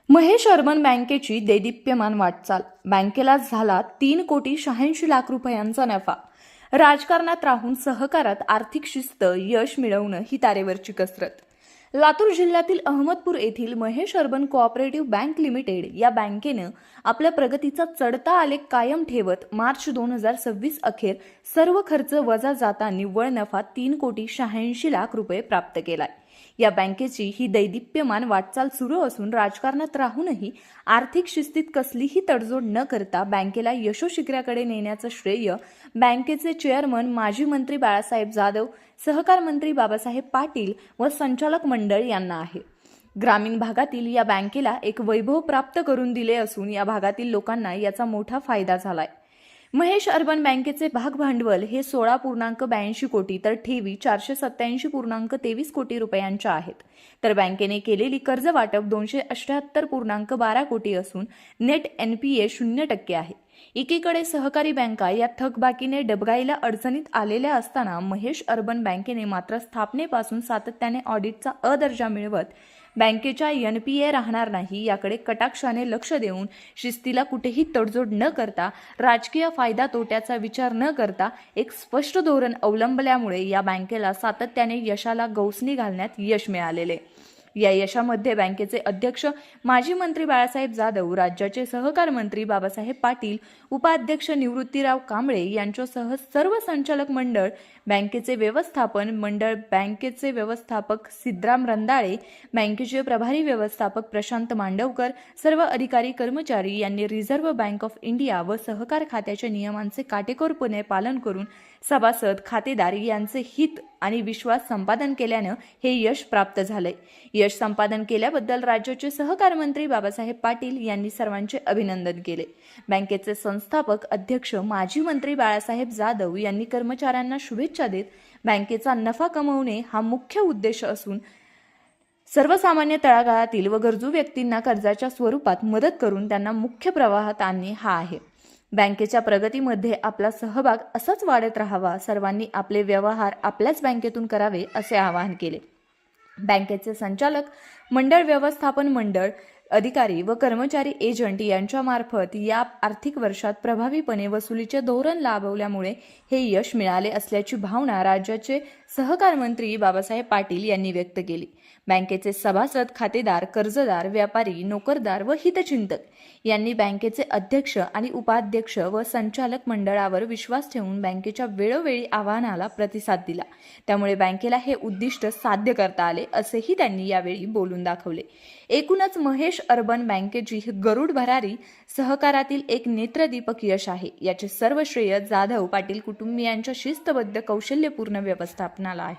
Mahesh urban बँकेची देदीप्यमान वाटचाल. बँकेला झाला 3,86,00,000 रुपयांचा नफा. राजकारणात राहून सहकारात आर्थिक शिस्त यश मिळवणं ही तारेवरची कसरत. लातूर जिल्ह्यातील अहमदपूर येथील Mahesh urban cooperative bank limited या बँकेनं आपल्या प्रगतीचा चढता आलेख कायम ठेवत मार्च 2026 अखेर सर्व खर्च वजा जाता निव्वळ नफा 3,86,00,000 रुपये प्राप्त केलाय. या बँकेची ही दैदिप्यमान वाटचाल सुरू असून राजकारणात राहूनही आर्थिक शिस्तीत कसलीही तडजोड न करता बँकेला यशोशिखराकडे नेण्याचं श्रेय बँकेचे चेअरमन माजी मंत्री बाळासाहेब जाधव, सहकार मंत्री बाबासाहेब पाटील व संचालक मंडळ यांना आहे. ग्रामीण भागातील या बँकेला एक वैभव प्राप्त करून दिले असून या भागातील लोकांना याचा मोठा फायदा झालाय. महेश अर्बन बँकेचे भागभांडवल हे 16.82 कोटी तर ठेवी 487.23 कोटी रुपयांच्या आहेत. तर बँकेने केलेली कर्ज वाटप 278.12 कोटी असून नेट NPA 0% आहे. एकीकडे सहकारी बँका या थकबाकीने डबघाईला अडचणीत आलेल्या असताना महेश अर्बन बँकेने मात्र स्थापनेपासून सातत्याने ऑडिटचा अ दर्जा मिळवत बँकेच्या NPA राहणार नाही याकडे कटाक्षाने लक्ष देऊन शिस्तीला कुठेही तडजोड न करता राजकीय फायदा तोट्याचा विचार न करता एक स्पष्ट धोरण अवलंबल्यामुळे या बँकेला सातत्याने यशाला गवसणी घालण्यात यश मिळालेले. या यशामध्ये बँकेचे अध्यक्ष माजी मंत्री बाळासाहेब जाधव, राज्याचे सहकार मंत्री बाबासाहेब पाटील, उपाध्यक्ष निवृत्तीराव कांबळे यांच्यासह सर्व संचालक मंडळ, बँकेचे व्यवस्थापन मंडळ, बँकेचे व्यवस्थापक सिद्धराम रंदाळे, बँकेचे प्रभारी व्यवस्थापक प्रशांत मांडवकर, सर्व अधिकारी कर्मचारी यांनी रिझर्व्ह बँक ऑफ इंडिया व सहकार खात्याच्या नियमांचे काटेकोरपणे पालन करून सभासद, खातेदार यांचे हित आणि विश्वास संपादन केल्यानं हे यश प्राप्त झालंय. यश संपादन केल्याबद्दल राज्याचे सहकार मंत्री बाबासाहेब पाटील यांनी सर्वांचे अभिनंदन केले. बँकेचे संस्थापक अध्यक्ष माजी मंत्री बाळासाहेब जाधव यांनी कर्मचाऱ्यांना शुभेच्छा देत बँकेचा नफा कमवणे हा मुख्य उद्देश असून सर्वसामान्य तळागाळातील व गरजू व्यक्तींना कर्जाच्या स्वरूपात मदत करून त्यांना मुख्य प्रवाहात आणणे हा आहे. बँकेच्या प्रगतीमध्ये आपला सहभाग असाच वाढत राहावा, सर्वांनी आपले व्यवहार आपल्याच बँकेतून करावे असे आवाहन केले. बँकेचे संचालक मंडळ, व्यवस्थापन मंडळ, अधिकारी व कर्मचारी एजंट यांच्यामार्फत या आर्थिक वर्षात प्रभावीपणे वसुलीचे धोरण राबवल्यामुळे हे यश मिळाले असल्याची भावना राज्याचे सहकार मंत्री बाबासाहेब पाटील यांनी व्यक्त केली. बँकेचे सभासद, खातेदार, कर्जदार, व्यापारी, नोकरदार व हितचिंतक यांनी बँकेचे अध्यक्ष आणि उपाध्यक्ष व संचालक मंडळावर विश्वास ठेवून बँकेच्या वेळोवेळी आवाहनाला प्रतिसाद दिला. त्यामुळे बँकेला हे उद्दिष्ट साध्य करता आले असेही त्यांनी यावेळी बोलून दाखवले. एकूणच महेश अर्बन बँकेची गरुड भरारी सहकारातील एक नेत्रदीपक यश आहे. याचे सर्व श्रेय जाधव पाटील कुटुंबियांच्या शिस्तबद्ध कौशल्यपूर्ण व्यवस्थापनाला आहे.